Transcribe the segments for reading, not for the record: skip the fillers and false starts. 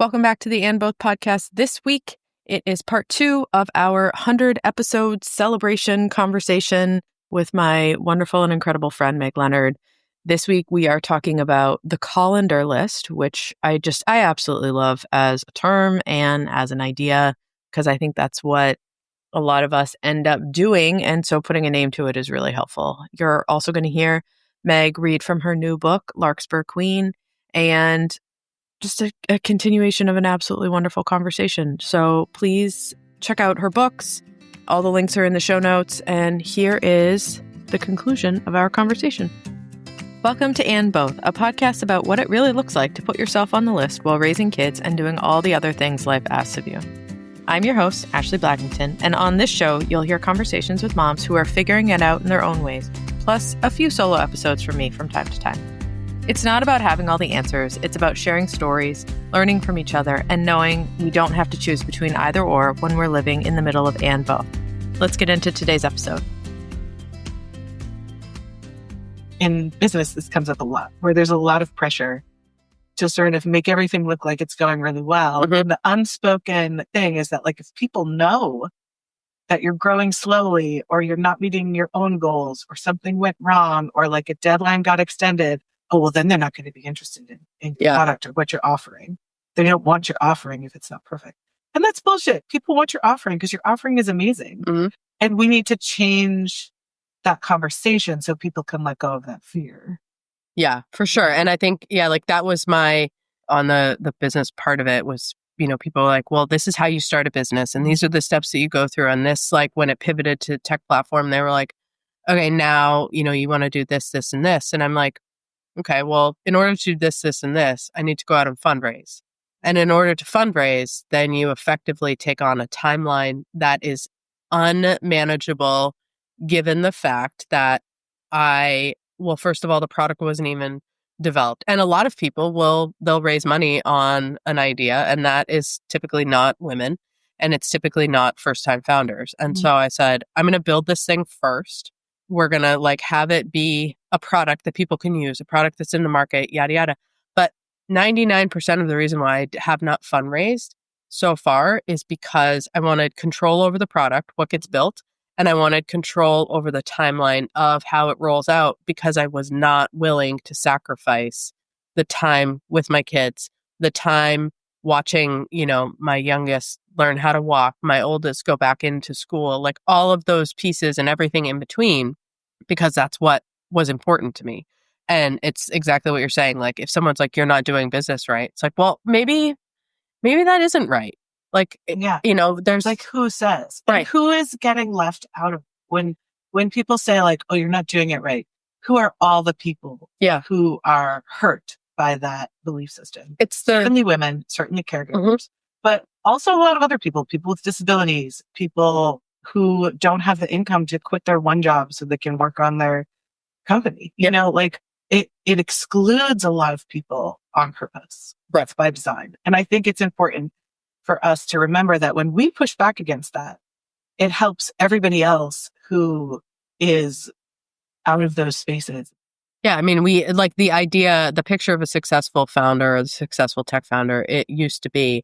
Welcome back to the And Both podcast. This week, it is part 2 of our 100 episode celebration conversation with my wonderful and incredible friend, Meg Leonard. This week, we are talking about the Colander List, which I absolutely love as a term and as an idea, because I think that's what a lot of us end up doing. And so putting a name to it is really helpful. You're also going to hear Meg read from her new book, Larkspur Queen, and just a continuation of an absolutely wonderful conversation. So please check out her books. All the links are in the show notes. And here is the conclusion of our conversation. Welcome to And Both, a podcast about what it really looks like to put yourself on the list while raising kids and doing all the other things life asks of you. I'm your host, Ashley Blackington, and on this show, you'll hear conversations with moms who are figuring it out in their own ways, plus a few solo episodes from me from time to time. It's not about having all the answers. It's about sharing stories, learning from each other, and knowing we don't have to choose between either or when we're living in the middle of and both. Let's get into today's episode. In business, this comes up a lot, where there's a lot of pressure to sort of make everything look like it's going really well. Mm-hmm. And the unspoken thing is that, like, if people know that you're growing slowly, or you're not meeting your own goals, or something went wrong, or like a deadline got extended, oh, well, then they're not going to be interested in your product or what you're offering. They don't want your offering if it's not perfect. And that's bullshit. People want your offering because your offering is amazing. Mm-hmm. And we need to change that conversation so people can let go of that fear. Yeah, for sure. And I think, like that was on the business part of it was, people were like, well, this is how you start a business. And these are the steps that you go through. And this, like when it pivoted to tech platform, they were like, okay, now, you want to do this, this, and this. And I'm like, okay, well, in order to do this, this, and this, I need to go out and fundraise. And in order to fundraise, then you effectively take on a timeline that is unmanageable, given the fact that first of all, the product wasn't even developed. And a lot of people they'll raise money on an idea, and that is typically not women, and it's typically not first-time founders. And so I said, I'm going to build this thing first. We're going to have it be a product that people can use, a product that's in the market, yada, yada. But 99% of the reason why I have not fundraised so far is because I wanted control over the product, what gets built, and I wanted control over the timeline of how it rolls out, because I was not willing to sacrifice the time with my kids, the time watching, my youngest learn how to walk, my oldest go back into school, like all of those pieces and everything in between, because that's what was important to me. And it's exactly what you're saying. Like if someone's like, you're not doing business right, it's like, well, maybe that isn't right. Like, there's like, who says, right? And who is getting left out of when people say like, oh, you're not doing it right? Who are all the people who are hurt by that belief system? It's certainly women, certainly caregivers, but also a lot of other people with disabilities, people who don't have the income to quit their one job so they can work on their company. It excludes a lot of people on purpose. That's by design. And I think it's important for us to remember that when we push back against that, it helps everybody else who is out of those spaces. Yeah, I mean, we like the picture of a successful founder or a successful tech founder. It used to be,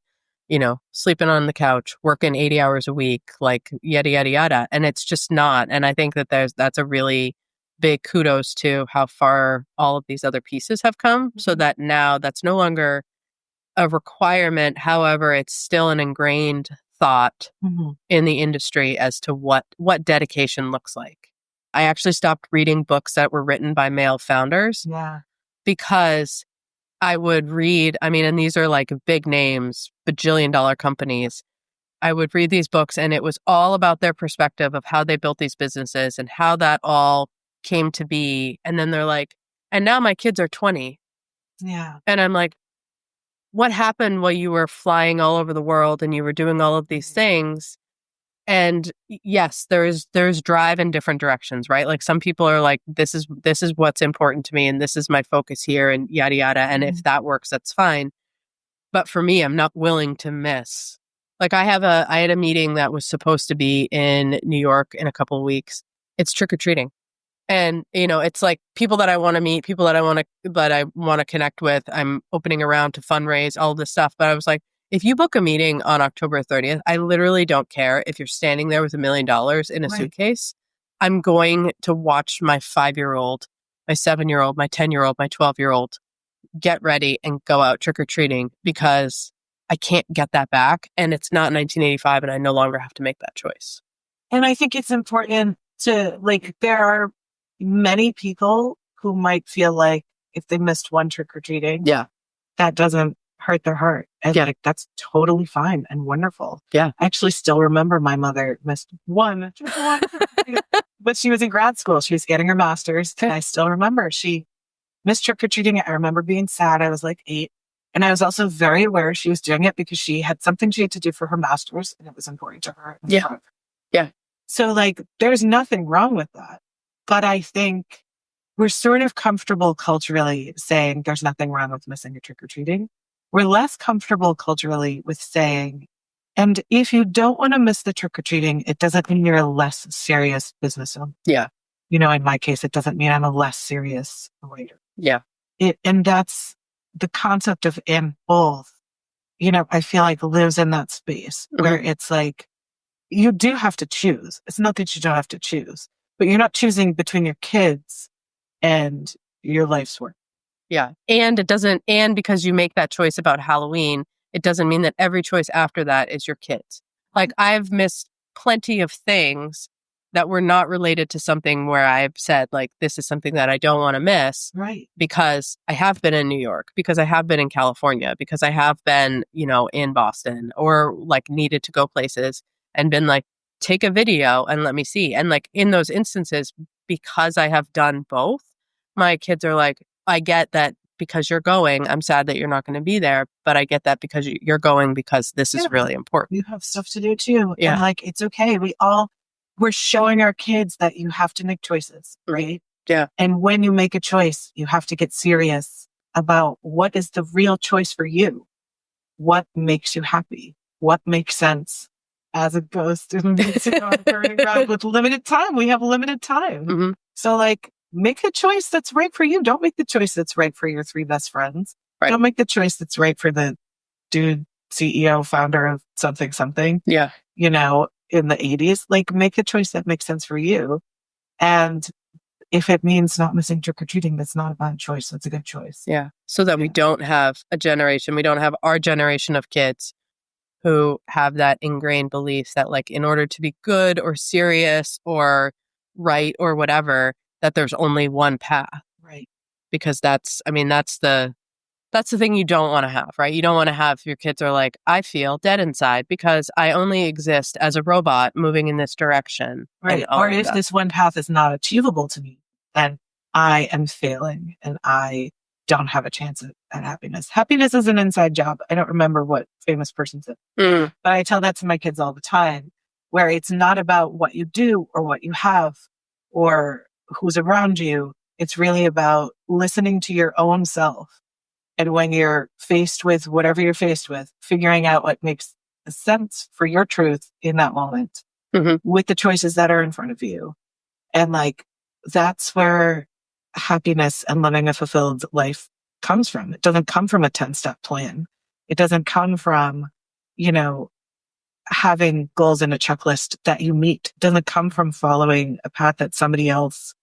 sleeping on the couch, working 80 hours a week, like yada, yada, yada. And it's just not. And I think that that's a really big kudos to how far all of these other pieces have come, so that now that's no longer a requirement. However, it's still an ingrained thought in the industry as to what dedication looks like. I actually stopped reading books that were written by male founders because I would read, and these are like big names, bajillion-dollar companies. I would read these books and it was all about their perspective of how they built these businesses and how that all came to be. And then they're like, and now my kids are 20. Yeah. And I'm like, what happened while you were flying all over the world and you were doing all of these things? And yes, there's drive in different directions, right? Like some people are like, this is what's important to me and this is my focus here and yada, yada. And if that works, that's fine. But for me, I'm not willing to miss. Like I had a meeting that was supposed to be in New York in a couple of weeks. It's trick-or-treating. And, it's like people that I want to meet, people that I want to connect with. I'm opening around to fundraise, all this stuff. But I was like, if you book a meeting on October 30th, I literally don't care if you're standing there with $1 million in a suitcase. I'm going to watch my 5-year-old, my 7-year-old, my 10-year-old, my 12-year-old get ready and go out trick-or-treating because I can't get that back. And it's not 1985 and I no longer have to make that choice. And I think it's important to, there are many people who might feel like if they missed one trick-or-treating, that doesn't hurt their heart. And that's totally fine and wonderful. Yeah. I actually still remember my mother missed one, but she was in grad school. She was getting her master's. And I still remember she missed trick-or-treating. I remember being sad. I was like 8. And I was also very aware she was doing it because she had something she had to do for her master's and it was important to her. Yeah. So there's nothing wrong with that. But I think we're sort of comfortable culturally saying there's nothing wrong with missing a trick-or-treating. We're less comfortable culturally with saying, and if you don't want to miss the trick-or-treating, it doesn't mean you're a less serious business owner. Yeah. In my case, it doesn't mean I'm a less serious writer. Yeah. And that's the concept of and both, I feel like lives in that space where it's like, you do have to choose. It's not that you don't have to choose, but you're not choosing between your kids and your life's work. Yeah. And because you make that choice about Halloween, it doesn't mean that every choice after that is your kids. Like I've missed plenty of things that were not related to something where I've said this is something that I don't want to miss. Right. Because I have been in New York, because I have been in California, because I have been, in Boston or needed to go places and been take a video and let me see. And in those instances, because I have done both, my kids are like, I get that because you're going, I'm sad that you're not going to be there, but I get that because you're going because this is really important. You have stuff to do too. Yeah. And it's okay. We're showing our kids that you have to make choices, right? Yeah. And when you make a choice, you have to get serious about what is the real choice for you. What makes you happy? What makes sense as a ghost with limited time? We have limited time. Mm-hmm. So make the choice that's right for you. Don't make the choice that's right for your 3 best friends. Right. Don't make the choice that's right for the dude, CEO, founder of something. Yeah. In the 80s, make a choice that makes sense for you. And if it means not missing trick-or-treating, that's not a bad choice. That's a good choice. Yeah. So that we don't have we don't have our generation of kids who have that ingrained belief that in order to be good or serious or right or whatever, that there's only one path. Right. Because that's the thing you don't want to have, right? You don't want to have your kids are I feel dead inside because I only exist as a robot moving in this direction. Right. Or if this one path is not achievable to me, then I am failing and I don't have a chance at happiness. Happiness is an inside job. I don't remember what famous person said, but I tell that to my kids all the time, where it's not about what you do or what you have or who's around you. It's really about listening to your own self. And when you're faced with whatever you're faced with, figuring out what makes sense for your truth in that moment with the choices that are in front of you. And that's where happiness and living a fulfilled life comes from. It doesn't come from a 10-step plan. It doesn't come from, having goals in a checklist that you meet. It doesn't come from following a path that somebody else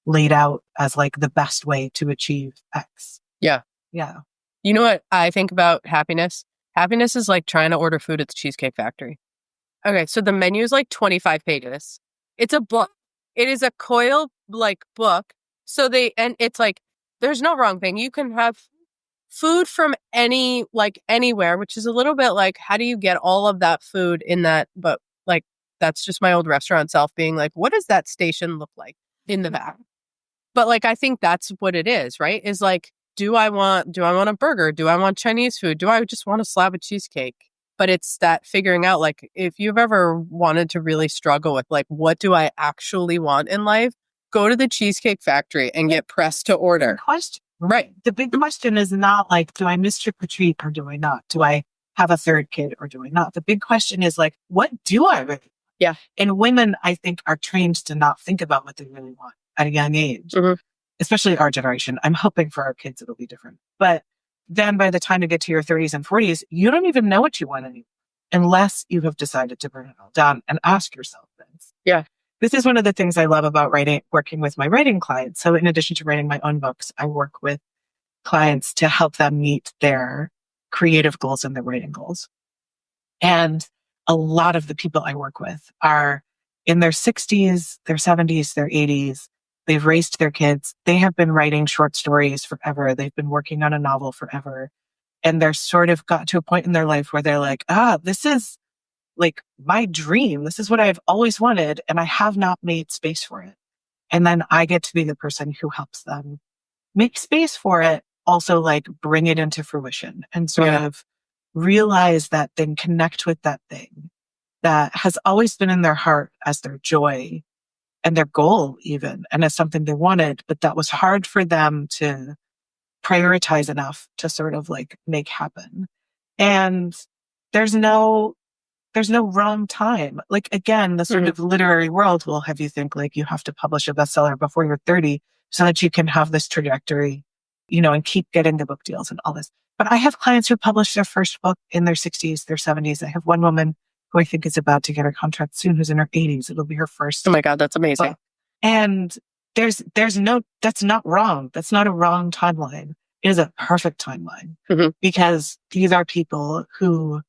laid out as the best way to achieve X. Yeah. Yeah. You know what I think about happiness? Happiness is trying to order food at the Cheesecake Factory. Okay, so the menu is 25 pages. It's a book. It is a coil book. So it's there's no wrong thing. You can have food from anywhere, which is a little bit how do you get all of that food in that? But that's just my old restaurant self being what does that station look like in the back? But I think that's what it is, right? Is do I want a burger? Do I want Chinese food? Do I just want a slab of cheesecake? But it's that figuring out, if you've ever wanted to really struggle with, what do I actually want in life? Go to the Cheesecake Factory and get pressed to order. Question. Right. The big question is not do I miss trick or treat or do I not? Do I have a third kid or do I not? The big question is what do I really want? Yeah. And women, I think, are trained to not think about what they really want. at a young age, especially our generation. I'm hoping for our kids it'll be different. But then by the time you get to your 30s and 40s, you don't even know what you want anymore unless you have decided to burn it all down and ask yourself this. Yeah. This is one of the things I love about working with my writing clients. So in addition to writing my own books, I work with clients to help them meet their creative goals and their writing goals. And a lot of the people I work with are in their 60s, their 70s, their 80s. They've raised their kids. They have been writing short stories forever. They've been working on a novel forever. And they're sort of got to a point in their life where they're like, this is like my dream. This is what I've always wanted. And I have not made space for it. And then I get to be the person who helps them make space for it. Also like bring it into fruition and sort of realize that thing, connect with that thing that has always been in their heart as their joy and their goal even, and as something they wanted, but that was hard for them to prioritize enough to sort of like make happen. And there's no wrong time. Like again, the sort of literary world will have you think like you have to publish a bestseller before you're 30 so that you can have this trajectory, and keep getting the book deals and all this. But I have clients who publish their first book in their 60s, their 70s. I have one woman who I think is about to get her contract soon, who's in her 80s. It'll be her first. Oh my God, that's amazing. Book. And that's not wrong. That's not a wrong timeline. It is a perfect timeline because these are people who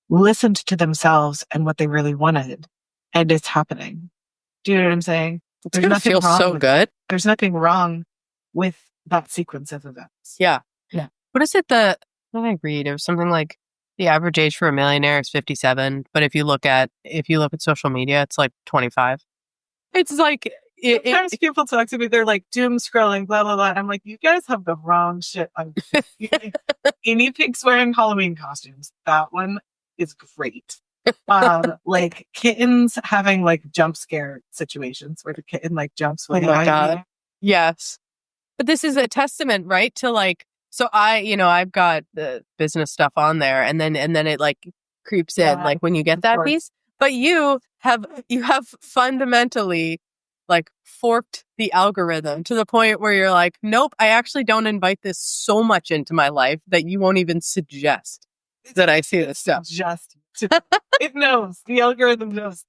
listened to themselves and what they really wanted, and it's happening. Do you know what I'm saying? It's going to feel so good. There's nothing wrong with that sequence of events. Yeah. What is it that I read? It was something like the average age for a millionaire is 57, but if you look at social media, it's like 25. It's like sometimes people talk to me, they're like doom scrolling, blah blah blah. I'm like, you guys have the wrong shit on. Guinea pigs wearing Halloween costumes. That one is great. Like kittens having like jump scare situations where the kitten like jumps. Oh my God. Yes. But this is a testament, right? To like, so I've got the business stuff on there and then it like creeps in like when you get that piece, but you have fundamentally like forked the algorithm to the point where you're like, nope, I actually don't invite this so much into my life that you won't even suggest that I see this stuff. It knows. The algorithm knows.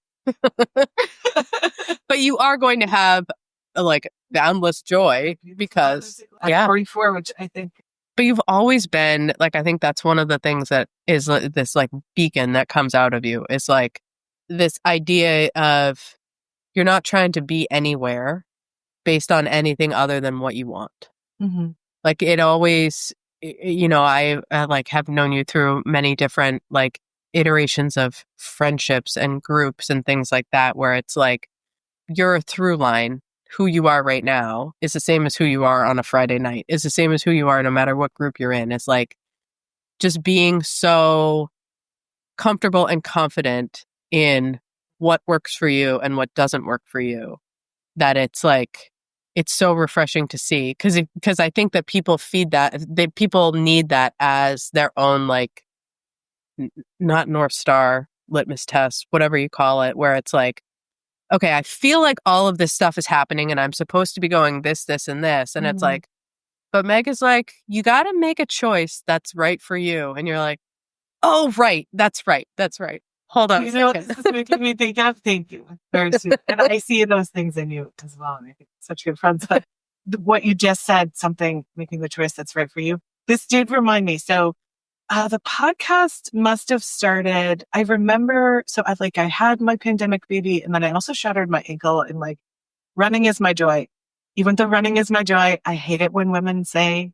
But you are going to have like boundless joy because at 44, which I think. But you've always been like, I think that's one of the things that is this like beacon that comes out of you is like this idea of you're not trying to be anywhere based on anything other than what you want. Like it always, I like have known you through many different like iterations of friendships and groups and things like that, where it's like your through line, who you are right now is the same as who you are on a Friday night, is the same as who you are no matter what group you're in. It's like just being so comfortable and confident in what works for you and what doesn't work for you, that it's like, it's so refreshing to see. Because I think that people feed that, people need that as their own, like, not North Star, litmus test, whatever you call it, where it's like, okay, I feel like all of this stuff is happening and I'm supposed to be going this, this, and this. And it's like, but Meg is like, you got to make a choice that's right for you. And you're like, oh, right. That's right. That's right. Hold on. You know what this is making me think of? Thank you. Very sweet. And I see those things in you as well. And I think such good friends. But what you just said, something, making the choice that's right for you. This did remind me. So the podcast must have started, I remember, so I had my pandemic baby and then I also shattered my ankle, and like running is my joy. Even though running is my joy, I hate it when women say,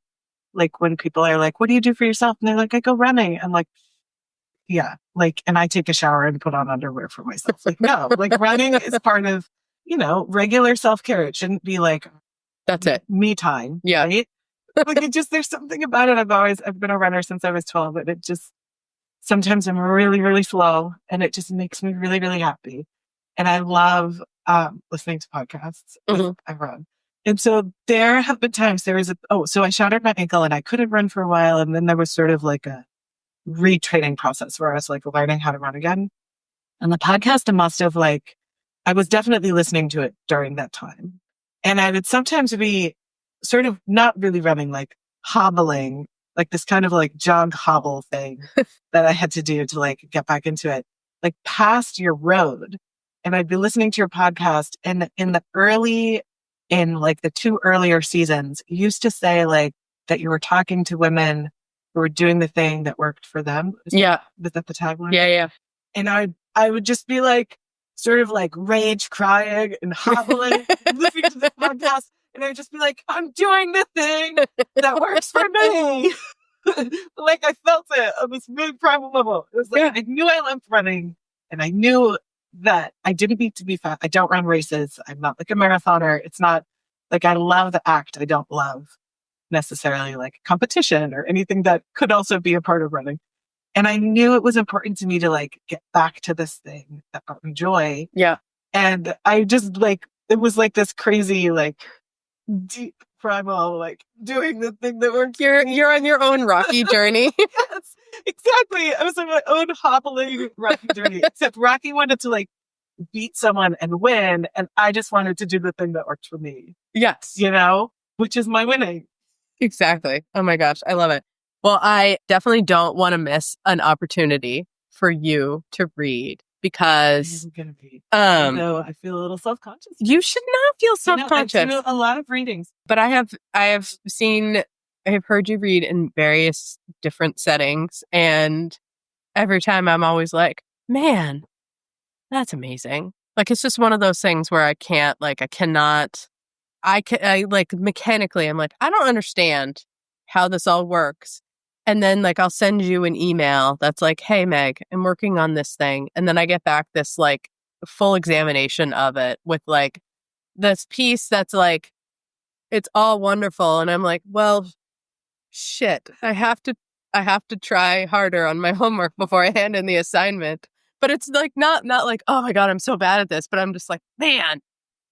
like when people are like, what do you do for yourself? And they're like, I go running. I'm like, yeah, like, and I take a shower and put on underwear for myself. Like, no, like running is part of, regular self-care. It shouldn't be like, that's it. Me time. Yeah. Right? Like there's something about it. I've been a runner since I was 12, and it just, sometimes I'm really, really slow and it just makes me really, really happy. And I love, listening to podcasts. I run. And so there have been times so I shattered my ankle and I couldn't run for a while. And then there was sort of like a retraining process where I was like learning how to run again. And the podcast must have I was definitely listening to it during that time. And I would sometimes be sort of not really running, like hobbling, like this kind of like jog hobble thing that I had to do to like get back into it, like past your road. And I'd be listening to your podcast, and in like the 2 earlier seasons, you used to say like that you were talking to women who were doing the thing that worked for them. Was that the tagline? Yeah. And I would just be like, sort of like rage crying and hobbling, listening to the podcast. And I'd just be like, I'm doing the thing that works for me. Like I felt it on this really primal level. It was like, I knew I loved running, and I knew that I didn't need to be fat. I don't run races. I'm not like a marathoner. It's not like I love the act. I don't love necessarily like competition or anything that could also be a part of running. And I knew it was important to me to like get back to this thing that brought me joy. Yeah. And I just like, it was like this crazy, like deep primal, like doing the thing that works. You're on your own rocky journey. Yes, exactly. I was on my own hobbling rocky journey, except Rocky wanted to like beat someone and win. And I just wanted to do the thing that worked for me. Yes. You know, which is my winning. Exactly. Oh my gosh. I love it. Well, I definitely don't want to miss an opportunity for you to read because I'm gonna read. So I feel a little self-conscious. You should not feel self-conscious. I do a lot of readings. But I have heard you read in various different settings, and every time I'm always like, man, that's amazing. Like, it's just one of those things where I like mechanically, I'm like, I don't understand how this all works. And then like, I'll send you an email that's like, hey, Meg, I'm working on this thing. And then I get back this like full examination of it with like this piece that's like, it's all wonderful. And I'm like, well, shit, I have to try harder on my homework before I hand in the assignment. But it's like, not like, oh my God, I'm so bad at this. But I'm just like, man,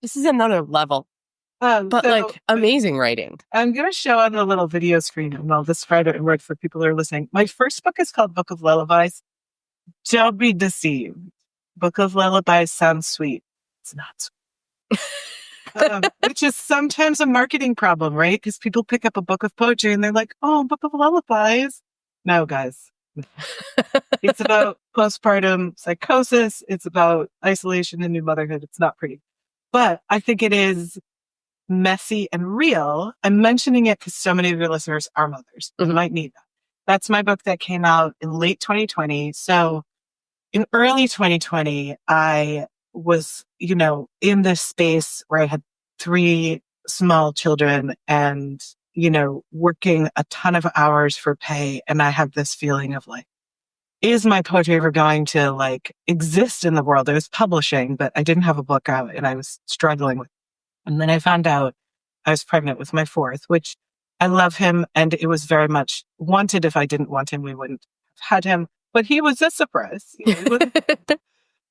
this is another level. But like amazing writing. I'm going to show on the little video screen, and I'll describe it in word for people who are listening. My first book is called Book of Lullabies. Don't be deceived. Book of Lullabies sounds sweet. It's not sweet. Which is sometimes a marketing problem, right? Because people pick up a book of poetry and they're like, oh, Book of Lullabies. No, guys. It's about postpartum psychosis. It's about isolation and new motherhood. It's not pretty. But I think it is messy and real. I'm mentioning it because so many of your listeners are mothers. You might need that. That's my book that came out in late 2020. So in early 2020, I was, in this space where I had 3 small children and, working a ton of hours for pay. And I have this feeling of like, is my poetry ever going to like exist in the world? I was publishing, but I didn't have a book out and I was struggling with it. And then I found out I was pregnant with my 4th, which I love him. And it was very much wanted. If I didn't want him, we wouldn't have had him. But he was a surprise.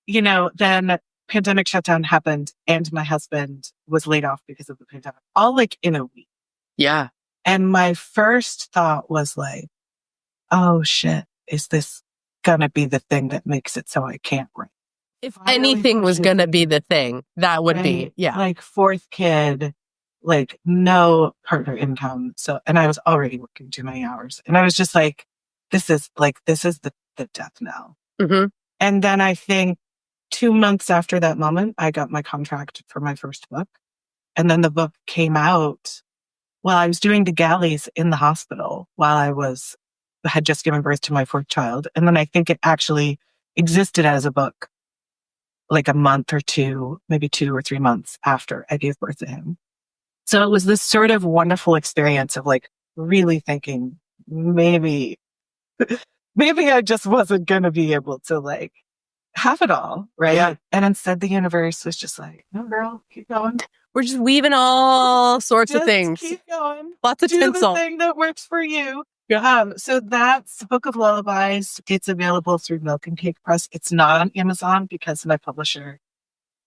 Then pandemic shutdown happened and my husband was laid off because of the pandemic, all like in a week. Yeah. And my first thought was like, oh shit, is this gonna be the thing that makes it so I can't write? If anything was going to be the thing, that would be, yeah. Like 4th kid, like no partner income. So, and I was already working too many hours. And I was just like, this is the death knell. Mm-hmm. And then I think 2 months after that moment, I got my contract for my first book. And then the book came out while I was doing the galleys in the hospital while I had just given birth to my 4th child. And then I think it actually existed as a book like a month or 2, maybe 2 or 3 months after I gave birth to him. So it was this sort of wonderful experience of like really thinking maybe I just wasn't going to be able to like have it all. Right. Yeah. And instead the universe was just like, no, girl, keep going. We're just weaving all sorts of things. Keep going. Lots of tinsel. Do the thing that works for you. Yeah. So that's Book of Lullabies. It's available through Milk and Cake Press. It's not on Amazon because my publisher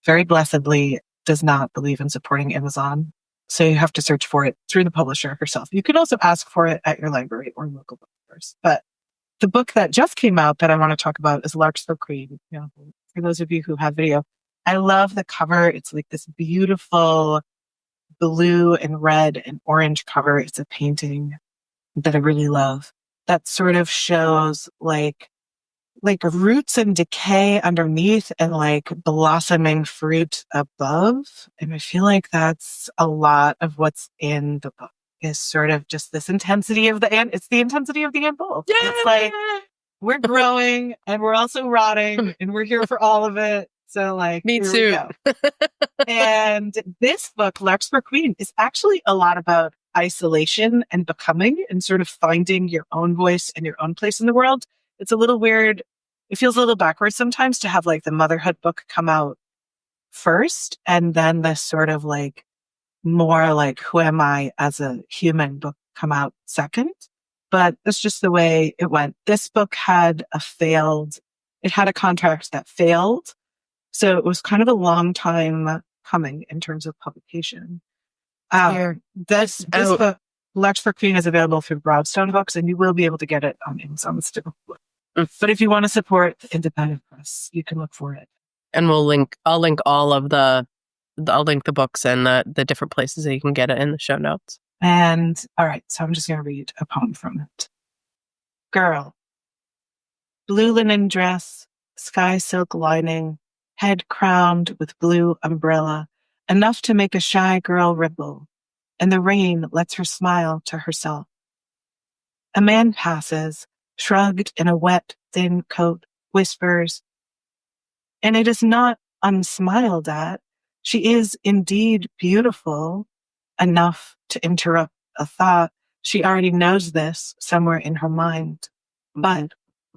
very blessedly does not believe in supporting Amazon. So you have to search for it through the publisher herself. You can also ask for it at your library or local bookstores. But the book that just came out that I want to talk about is Larkspur Creed. For those of you who have video, I love the cover. It's like this beautiful blue and red and orange cover. It's a painting that I really love that sort of shows like roots and decay underneath and like blossoming fruit above. And I feel like that's a lot of what's in the book is sort of just this intensity of the ant. It's the intensity of the ant bowl. Yeah. It's like we're growing and we're also rotting and we're here for all of it. So like, me too. And this book, Larks for Queen, is actually a lot about isolation and becoming and sort of finding your own voice and your own place in the world. It's a little weird. It feels a little backwards sometimes to have like the motherhood book come out first and then this sort of like more like who am I as a human book come out second. But that's just the way it went. This book had it had a contract that failed. So it was kind of a long time coming in terms of publication. This book, Larks for Queen, is available through Broadstone Books, and you will be able to get it on Amazon still. But if you want to support the independent press, you can look for it. And I'll link the books and the different places that you can get it in the show notes. And all right, so I'm just going to read a poem from it. Girl, blue linen dress, sky silk lining, head crowned with blue umbrella, enough to make a shy girl ripple, and the rain lets her smile to herself. A man passes, shrugged in a wet, thin coat, whispers, and it is not unsmiled at. She is indeed beautiful, enough to interrupt a thought. She already knows this somewhere in her mind. But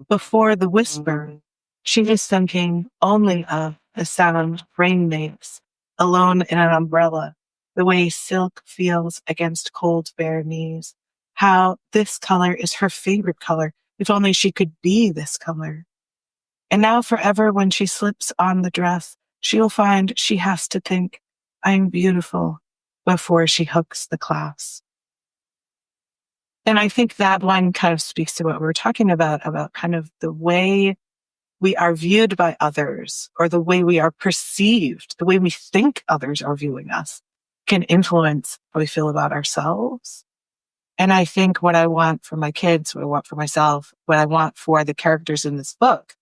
before the whisper, she is thinking only of the sound rain makes, alone in an umbrella, the way silk feels against cold bare knees, how this color is her favorite color, if only she could be this color. And now forever when she slips on the dress, she'll find she has to think, I'm beautiful, before she hooks the clasp. And I think that one kind of speaks to what we were talking about kind of the way we are viewed by others or the way we are perceived, the way we think others are viewing us can influence how we feel about ourselves. And I think what I want for my kids, what I want for myself, what I want for the characters in this book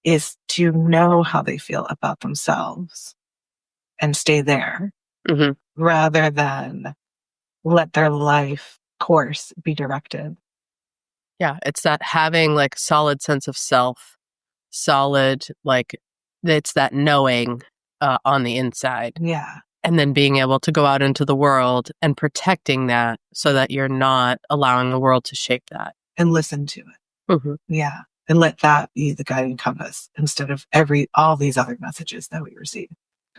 is to know how they feel about themselves and stay there rather than let their life course be directed. Yeah, it's that having like solid sense of self, solid, like it's that knowing on the inside. Yeah. And then being able to go out into the world and protecting that so that you're not allowing the world to shape that. And listen to it. Yeah. And let that be the guiding compass instead of all these other messages that we receive.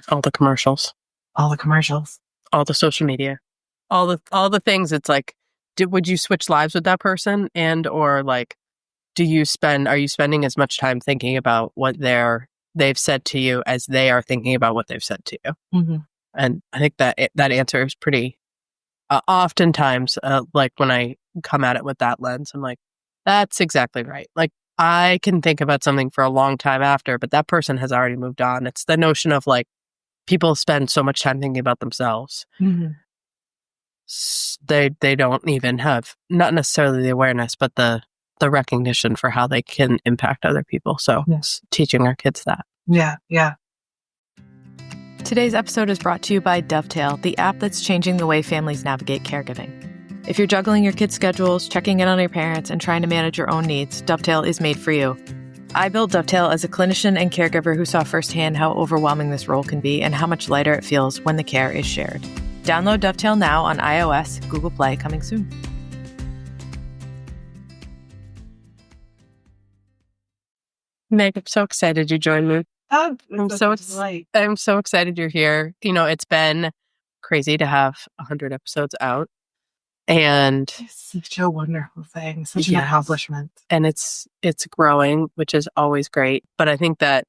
All the commercials. All the social media. All the things. It's like, would you switch lives with that person? And or like, are you spending as much time thinking about what they've said to you as they are thinking about what they've said to you? And I think that answer is pretty, oftentimes, like when I come at it with that lens, I'm like, that's exactly right. Like I can think about something for a long time after, but that person has already moved on. It's the notion of like, people spend so much time thinking about themselves. They don't even have, not necessarily the awareness, but the recognition for how they can impact other people. So teaching our kids that. Yeah. Today's episode is brought to you by Dovetail, the app that's changing the way families navigate caregiving. If you're juggling your kids' schedules, checking in on your parents, and trying to manage your own needs, Dovetail is made for you. I built Dovetail as a clinician and caregiver who saw firsthand how overwhelming this role can be and how much lighter it feels when the care is shared. Download Dovetail now on iOS, Google Play, coming soon. Meg, I'm so excited you joined me. I'm so excited you're here. You know, it's been crazy to have 100 episodes out. And it's such a wonderful thing, such an accomplishment. And it's growing, which is always great. But I think that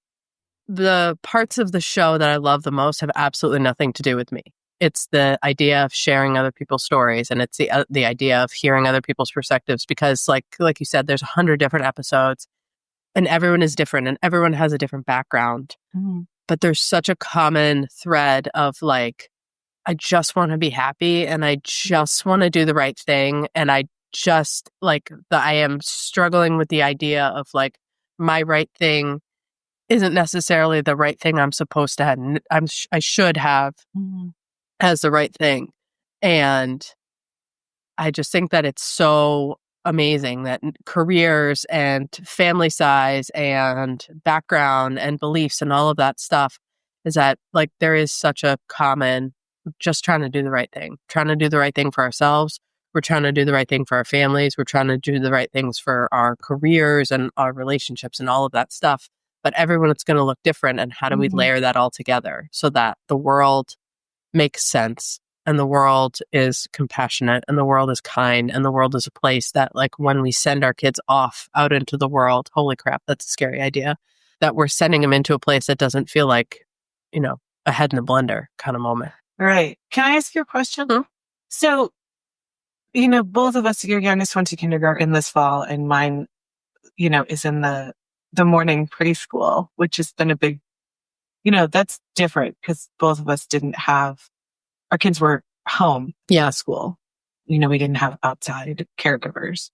the parts of the show that I love the most have absolutely nothing to do with me. It's the idea of sharing other people's stories, and it's the idea of hearing other people's perspectives. Because, like you said, there's 100 different episodes, and everyone is different, and everyone has a different background. But there's such a common thread of like I just want to be happy and I just want to do the right thing. And I just I am struggling with the idea of like my right thing isn't necessarily the right thing I'm supposed to have. I should have as the right thing. And I just think that it's so amazing that careers and family size and background and beliefs and all of that stuff is that like there is such a common just trying to do the right thing, trying to do the right thing for ourselves. We're trying to do the right thing for our families. We're trying to do the right things for our careers and our relationships and all of that stuff. But everyone's going to look different. And how do we layer that all together so that the world makes sense and the world is compassionate and the world is kind and the world is a place that like when we send our kids off out into the world, holy crap, that's a scary idea, that we're sending them into a place that doesn't feel like, a head in a blender kind of moment. Right. Can I ask you a question? So, both of us, your youngest went to kindergarten this fall and mine, is in the morning preschool, which has been a big, that's different because both of us didn't have, our kids were home at school. We didn't have outside caregivers.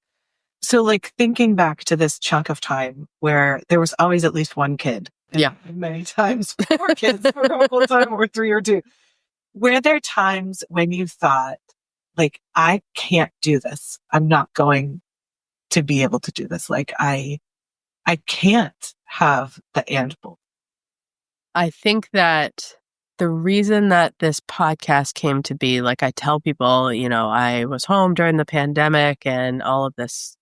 So like thinking back to this chunk of time where there was always at least one kid. Yeah. Many times 4 kids for a whole time or 3 or 2. Were there times when you thought, like, I can't do this. I'm not going to be able to do this. Like, I can't have the animal. I think that the reason that this podcast came to be, like I tell people, I was home during the pandemic and all of this,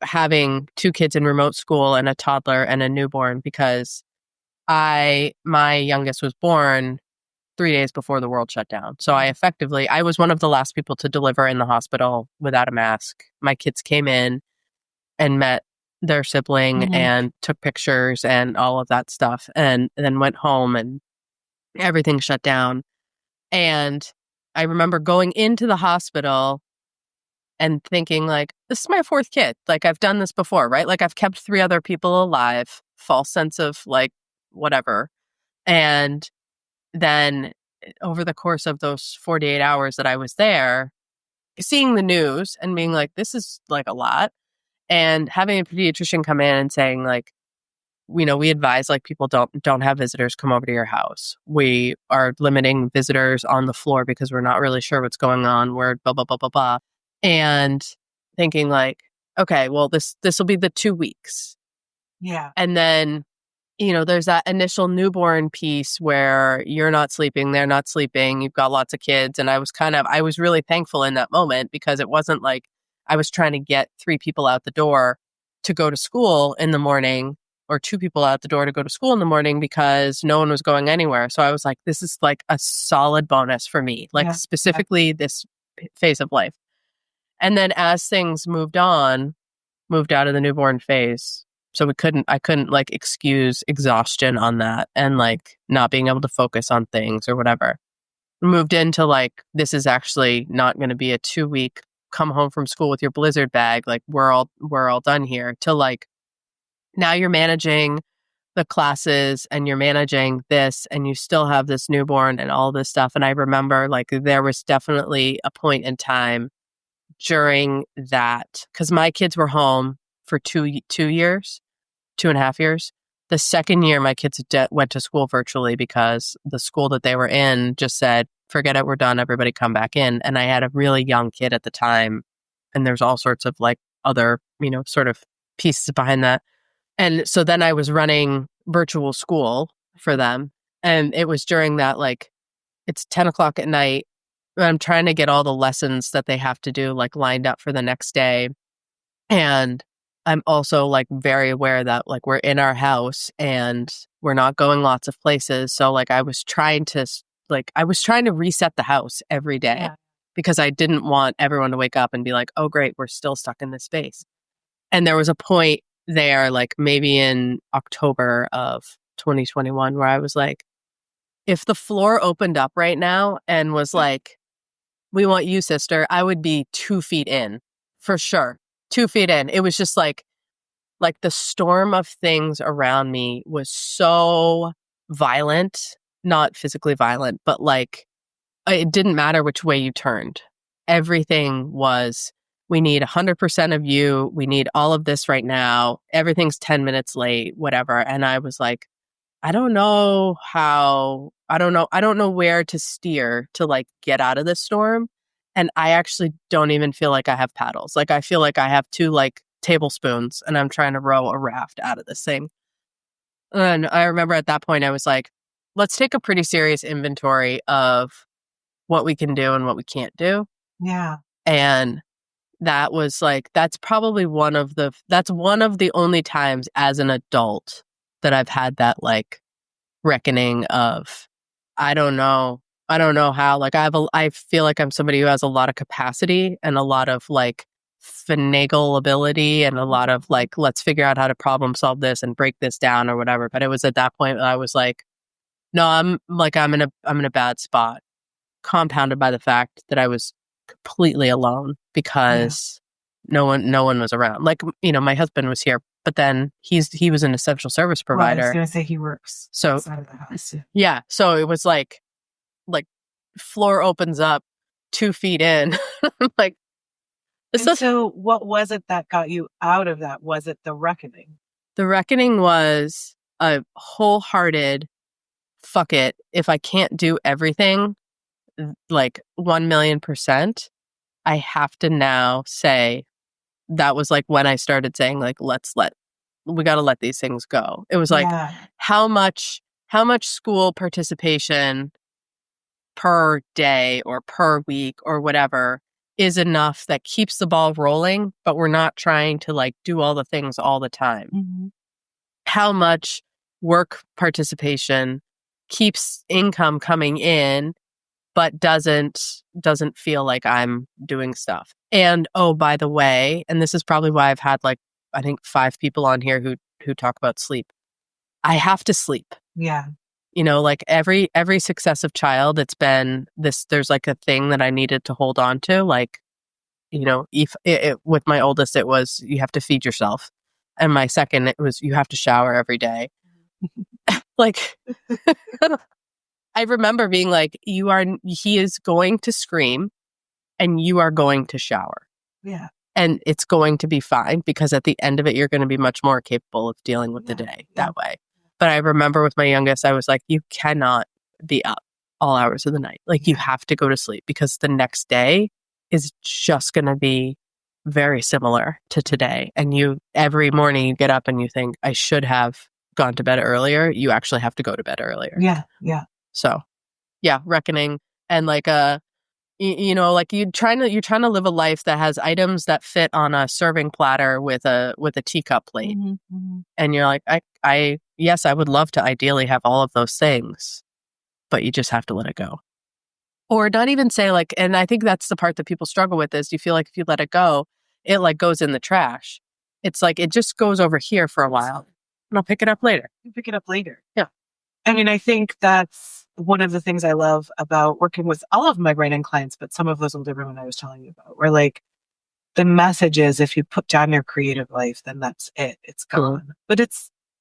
having 2 kids in remote school and a toddler and a newborn because my youngest was born 3 days before the world shut down. So I was one of the last people to deliver in the hospital without a mask. My kids came in and met their sibling and took pictures and all of that stuff and then went home and everything shut down. And I remember going into the hospital and thinking like, this is my 4th kid. Like I've done this before, right? Like I've kept 3 other people alive, false sense of like, whatever. And then over the course of those 48 hours that I was there, seeing the news and being like, this is like a lot. And having a pediatrician come in and saying like, we advise like people don't have visitors come over to your house. We are limiting visitors on the floor because we're not really sure what's going on. We're blah, blah, blah, blah, blah. And thinking like, okay, well, this will be the 2 weeks. Yeah. And then, there's that initial newborn piece where you're not sleeping, they're not sleeping, you've got lots of kids. And I was really thankful in that moment because it wasn't like I was trying to get 3 people out the door to go to school in the morning or 2 people out the door to go to school in the morning because no one was going anywhere. So I was like, this is like a solid bonus for me, like specifically this phase of life. And then as things moved out of the newborn phase. So I couldn't like excuse exhaustion on that and like not being able to focus on things or whatever. Moved into like, this is actually not going to be a 2-week come home from school with your Blizzard bag. Like we're all done here to like, now you're managing the classes and you're managing this and you still have this newborn and all this stuff. And I remember like there was definitely a point in time during that because my kids were home for 2.5 years. The second year my kids went to school virtually because the school that they were in just said, forget it, we're done, everybody come back in. And I had a really young kid at the time and there's all sorts of like other, sort of pieces behind that. And so then I was running virtual school for them. And it was during that, like, it's 10 o'clock at night. And I'm trying to get all the lessons that they have to do, like, lined up for the next day. And I'm also, like, very aware that, like, we're in our house and we're not going lots of places. So, like, I was trying to reset the house every day because I didn't want everyone to wake up and be like, oh, great, we're still stuck in this space. And there was a point there, like maybe in October of 2021, where I was like, if the floor opened up right now and was like, we want you, sister, I would be 2 feet in for sure. 2 feet in. It was just like the storm of things around me was so violent not physically violent, but like it didn't matter which way you turned. Everything was, we need 100% of you. We need all of this right now. Everything's 10 minutes late, whatever. And I was like, I don't know where to steer to like get out of this storm. And I actually don't even feel like I have paddles. Like I feel like I have 2 like tablespoons and I'm trying to row a raft out of this thing. And I remember at that point I was like, let's take a pretty serious inventory of what we can do and what we can't do. Yeah. And that was like, that's one of the only times as an adult that I've had that like reckoning of, I don't know how, like I feel like I'm somebody who has a lot of capacity and a lot of like finagle ability and a lot of like, let's figure out how to problem solve this and break this down or whatever. But it was at that point I was like, no, I'm in a bad spot, compounded by the fact that I was completely alone because no one was around. Like, you know, my husband was here, but then he was an essential service provider. Well, I was going to say he works outside of the house. Yeah. So it was like floor opens up 2 feet in. Like, so what was it that got you out of that? Was it the reckoning? The reckoning was a wholehearted, fuck it. If I can't do everything, like 1,000,000%, I have to now say, that was like when I started saying like, we got to let these things go. It was like, how much school participation per day or per week or whatever is enough that keeps the ball rolling, but we're not trying to like do all the things all the time. Mm-hmm. How much work participation keeps income coming in, but doesn't feel like I'm doing stuff. And oh, by the way, and this is probably why I've had like, I think 5 people on here who talk about sleep. I have to sleep. Yeah. You know, like every successive child, it's been this, there's like a thing that I needed to hold on to. Like, you know, with my oldest, it was, you have to feed yourself. And my second, it was, you have to shower every day. Like, I remember being like, he is going to scream and you are going to shower. Yeah. And it's going to be fine because at the end of it, you're going to be much more capable of dealing with the day that way. But I remember with my youngest, I was like, you cannot be up all hours of the night. Like you have to go to sleep because the next day is just going to be very similar to today. And every morning you get up and you think, I should have gone to bed earlier. You actually have to go to bed earlier. Yeah. Yeah. So yeah, reckoning and like you know, like you're trying to live a life that has items that fit on a serving platter with a teacup plate. Mm-hmm, mm-hmm. And you're like, yes, I would love to ideally have all of those things, but you just have to let it go. Or not even say like, and I think that's the part that people struggle with is you feel like if you let it go, it like goes in the trash. It's like, it just goes over here for a while and I'll pick it up later. You pick it up later. Yeah. I mean, I think that's one of the things I love about working with all of my writing clients, but some of those older women I was telling you about, where like the message is if you put down your creative life, then that's it. It's gone. Mm-hmm. But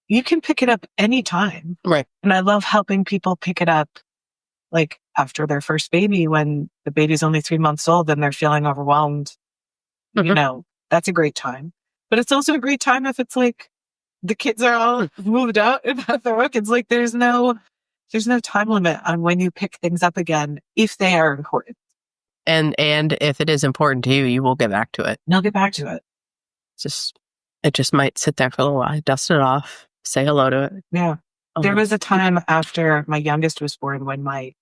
you can pick it up anytime. Right. And I love helping people pick it up like after their first baby, when the baby's only 3 months old and they're feeling overwhelmed. Mm-hmm. You know, that's a great time. But it's also a great time if it's like, the kids are all moved out and have their work. It's like there's no time limit on when you pick things up again if they are important. And if it is important to you, you will get back to it. You'll get back to it. It just might sit there for a little while. Dust it off. Say hello to it. Yeah. There was a time after my youngest was born when my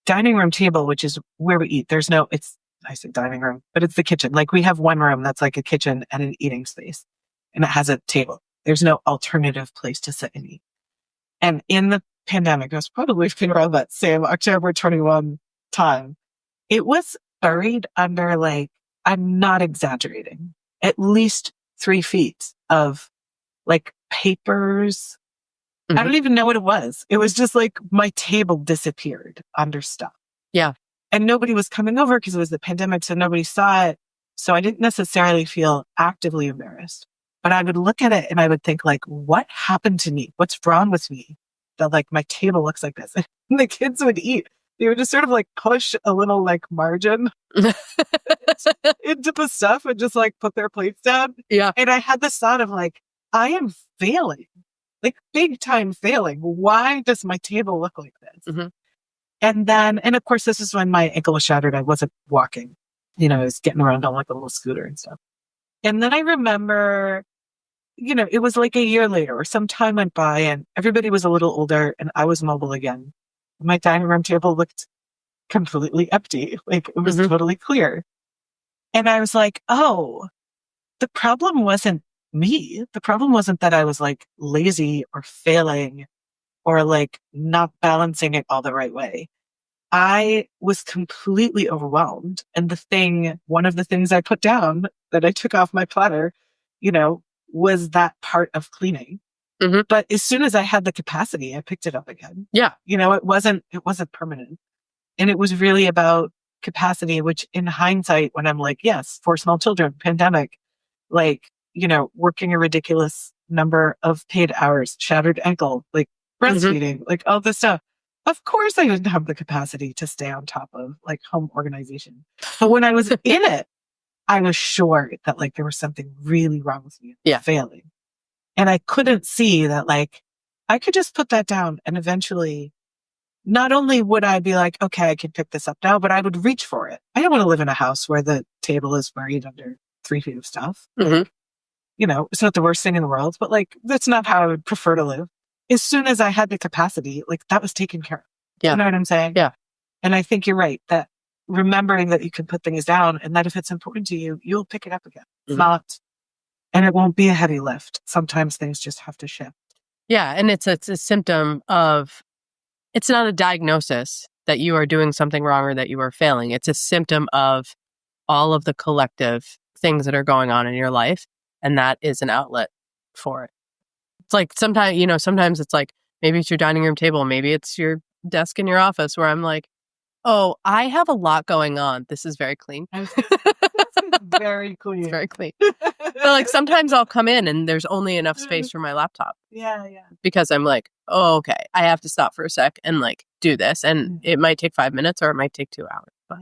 dining room table, which is where we eat, I said dining room, but it's the kitchen. Like we have one room that's like a kitchen and an eating space, and it has a table. There's no alternative place to sit and eat. And in the pandemic, it was probably around that same October 21 time, it was buried under like, I'm not exaggerating, at least 3 feet of like papers. Mm-hmm. I don't even know what it was. It was just like my table disappeared under stuff. Yeah. And nobody was coming over because it was the pandemic, so nobody saw it. So I didn't necessarily feel actively embarrassed. But I would look at it and I would think like, what happened to me? What's wrong with me? that like my table looks like this. And the kids would eat. They would just sort of like push a little like margin into the stuff and just like put their plates down. Yeah. And I had this thought of like, I am failing, like big time failing. Why does my table look like this? Mm-hmm. And of course, this is when my ankle was shattered. I wasn't walking, I was getting around on like a little scooter and stuff. And then I remember, it was like a year later or some time went by and everybody was a little older and I was mobile again. My dining room table looked completely empty. Like it was totally clear. And I was like, oh, the problem wasn't me. The problem wasn't that I was like lazy or failing or like not balancing it all the right way. I was completely overwhelmed. And one of the things I put down that I took off my platter, was that part of cleaning. Mm-hmm. But as soon as I had the capacity, I picked it up again. Yeah. It wasn't permanent. And it was really about capacity, which in hindsight, when I'm like, yes, 4 small children, pandemic, like, working a ridiculous number of paid hours, shattered ankle, like breastfeeding, like all this stuff. Of course I didn't have the capacity to stay on top of like home organization. But when I was in it, I was sure that like there was something really wrong with me, failing. And I couldn't see that like I could just put that down and eventually not only would I be like, okay, I can pick this up now, but I would reach for it. I don't want to live in a house where the table is buried under 3 feet of stuff. Mm-hmm. It's not the worst thing in the world, but like, that's not how I would prefer to live. As soon as I had the capacity, like that was taken care of. Yeah. You know what I'm saying? Yeah. And I think you're right that remembering that you can put things down and that if it's important to you, you'll pick it up again. It's not, and it won't be a heavy lift. Sometimes things just have to shift. Yeah. And it's a symptom of, it's not a diagnosis that you are doing something wrong or that you are failing. It's a symptom of all of the collective things that are going on in your life. And that is an outlet for it. It's like sometimes it's like, maybe it's your dining room table. Maybe it's your desk in your office where I'm like, oh, I have a lot going on. This is very clean. Very clean. It's very clean. But like sometimes I'll come in and there's only enough space for my laptop. Yeah, yeah. Because I'm like, oh, okay, I have to stop for a sec and like do this. And it might take 5 minutes or it might take 2 hours. But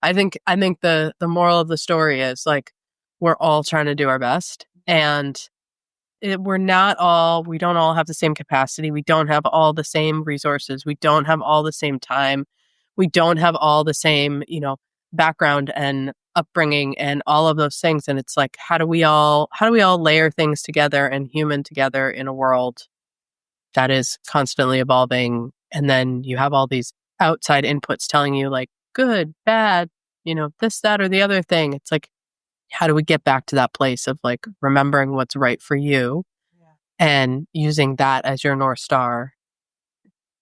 I think the moral of the story is like, we're all trying to do our best. And we don't all have the same capacity. We don't have all the same resources. We don't have all the same time. We don't have all the same, background and upbringing and all of those things. And it's like, how do we all layer things together and human together in a world that is constantly evolving? And then you have all these outside inputs telling you like good, bad, this, that, or the other thing. It's like, how do we get back to that place of like remembering what's right for you and using that as your North Star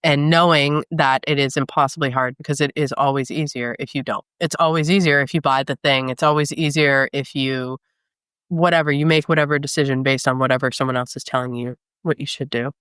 and knowing that it is impossibly hard because it is always easier if you don't. It's always easier if you buy the thing. It's always easier if you make whatever decision based on whatever someone else is telling you what you should do.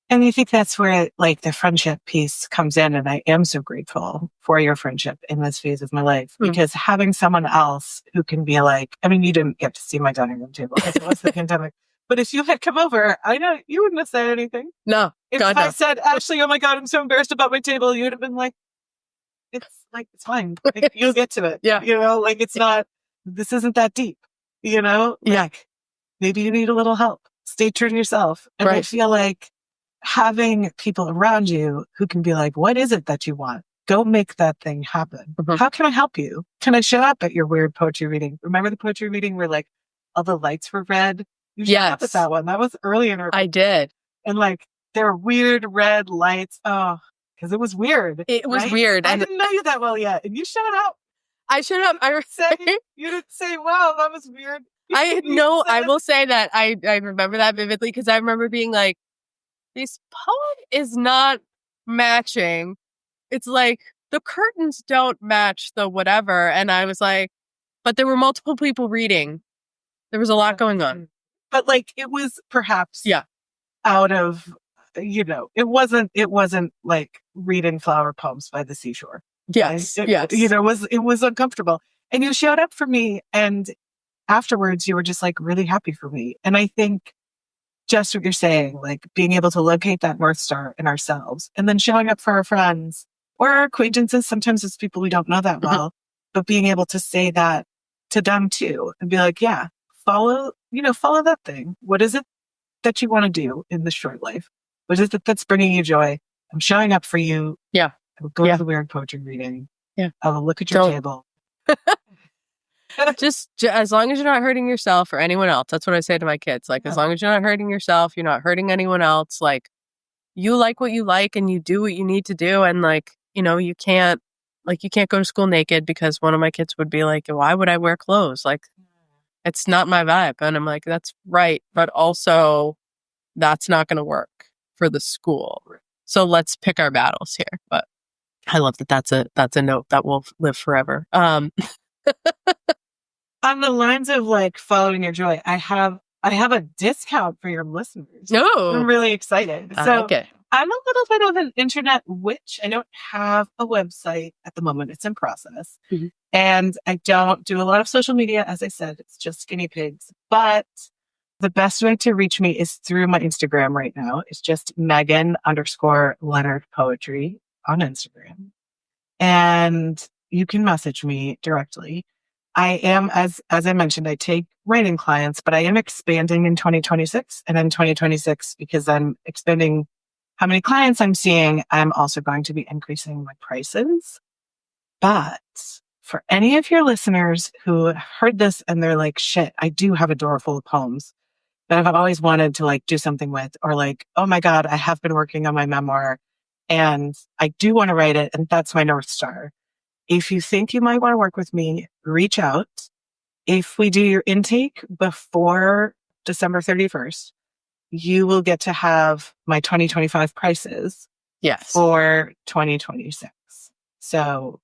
And I think that's where like the friendship piece comes in. And I am so grateful for your friendship in this phase of my life because having someone else who can be like, I mean, you didn't get to see my dining room table because it was the pandemic. But if you had come over, I know you wouldn't have said anything. No. If I said, Ashley, oh my God, I'm so embarrassed about my table, you would have been like, it's fine. Like, you'll get to it. Yeah. Like it's not, this isn't that deep, Like, maybe you need a little help. Stay true to yourself. And I feel like having people around you who can be like, what is it that you want? Go make that thing happen. Mm-hmm. How can I help you? Can I show up at your weird poetry reading? Remember the poetry reading where like all the lights were red? You showed up at that one. That was early in our I did. And like there were weird red lights. Oh, because it was weird. It was weird. I didn't know you that well yet. And you showed up. I showed up. You didn't say, wow, that was weird. I will say that I remember that vividly because I remember being like, this poem is not matching. It's like the curtains don't match the whatever. And I was like, but there were multiple people reading. There was a lot going on. But like it was perhaps out of, it wasn't like reading flower poems by the seashore. Yes. It was uncomfortable. And you showed up for me and afterwards you were just like really happy for me. And I think just what you're saying, like being able to locate that North Star in ourselves and then showing up for our friends or our acquaintances. Sometimes it's people we don't know that well, but being able to say that to them too and be like, yeah, follow that thing. What is it that you want to do in the short life? What is it that's bringing you joy? I'm showing up for you. Yeah. I will go to the weird poetry reading. Yeah. I will look at your table. Just as long as you're not hurting yourself or anyone else. That's what I say to my kids. Like, as long as you're not hurting yourself, you're not hurting anyone else. Like, you like what you like and you do what you need to do. And like, you can't go to school naked, because one of my kids would be like, why would I wear clothes? Like, it's not my vibe. And I'm like, that's right. But also, that's not going to work for the school. So let's pick our battles here. But I love that that's a note that will live forever. On the lines of like following your joy, I have a discount for your listeners. Oh, I'm really excited. Okay. I'm a little bit of an internet witch. I don't have a website at the moment. It's in process. Mm-hmm. And I don't do a lot of social media. As I said, it's just guinea pigs. But the best way to reach me is through my Instagram right now. It's just Megan_Leonard Poetry on Instagram. And you can message me directly. I am, as I mentioned, I take writing clients, but I am expanding in 2026. And in 2026, because I'm expanding how many clients I'm seeing, I'm also going to be increasing my prices. But for any of your listeners who heard this and they're like, shit, I do have a drawer full of poems that I've always wanted to like do something with, or like, oh my God, I have been working on my memoir and I do want to write it. And that's my North Star. If you think you might want to work with me, reach out. If we do your intake before December 31st, you will get to have my 2025 prices for 2026. So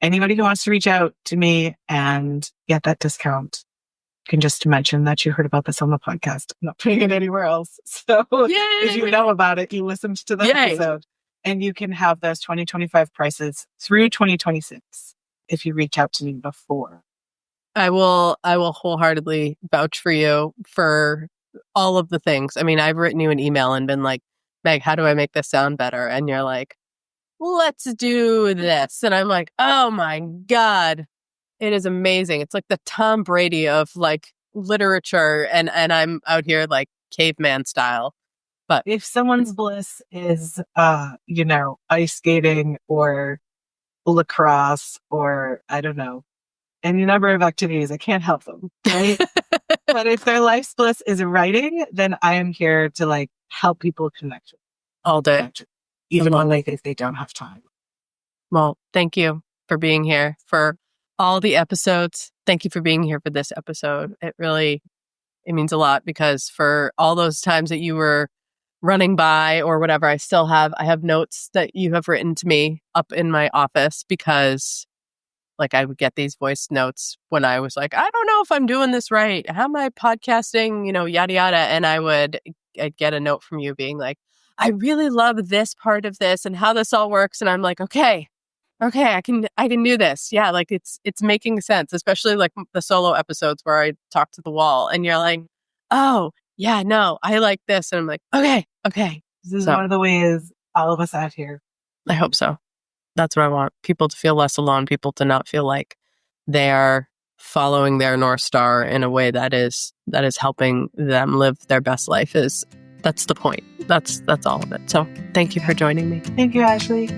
anybody who wants to reach out to me and get that discount can just mention that you heard about this on the podcast. I'm not putting it anywhere else. So if you know about it, you listened to the episode. And you can have those 2025 prices through 2026 if you reach out to me before. I will wholeheartedly vouch for you for all of the things. I mean, I've written you an email and been like, Meg, how do I make this sound better? And you're like, let's do this. And I'm like, oh my God, it is amazing. It's like the Tom Brady of like literature. And I'm out here like caveman style. But if someone's bliss is, ice skating or lacrosse or I don't know, any number of activities, I can't help them, right? But if their life's bliss is writing, then I am here to like help people connect all day, even on like if they don't have time. Well, thank you for being here for all the episodes. Thank you for being here for this episode. It means a lot, because for all those times that you were running by or whatever, I have notes that you have written to me up in my office, because like I would get these voice notes when I was like, I don't know if I'm doing this right. How am I podcasting, yada, yada. And I'd get a note from you being like, I really love this part of this and how this all works. And I'm like, okay, I can do this. Yeah. Like it's making sense, especially like the solo episodes where I talk to the wall and you're like, oh yeah, no, I like this. And I'm like, okay. This is one of the ways all of us out here. I hope so. That's what I want. People to feel less alone, people to not feel like they are following their North Star in a way that is helping them live their best life. That's the point. That's all of it. So thank you for joining me. Thank you, Ashley.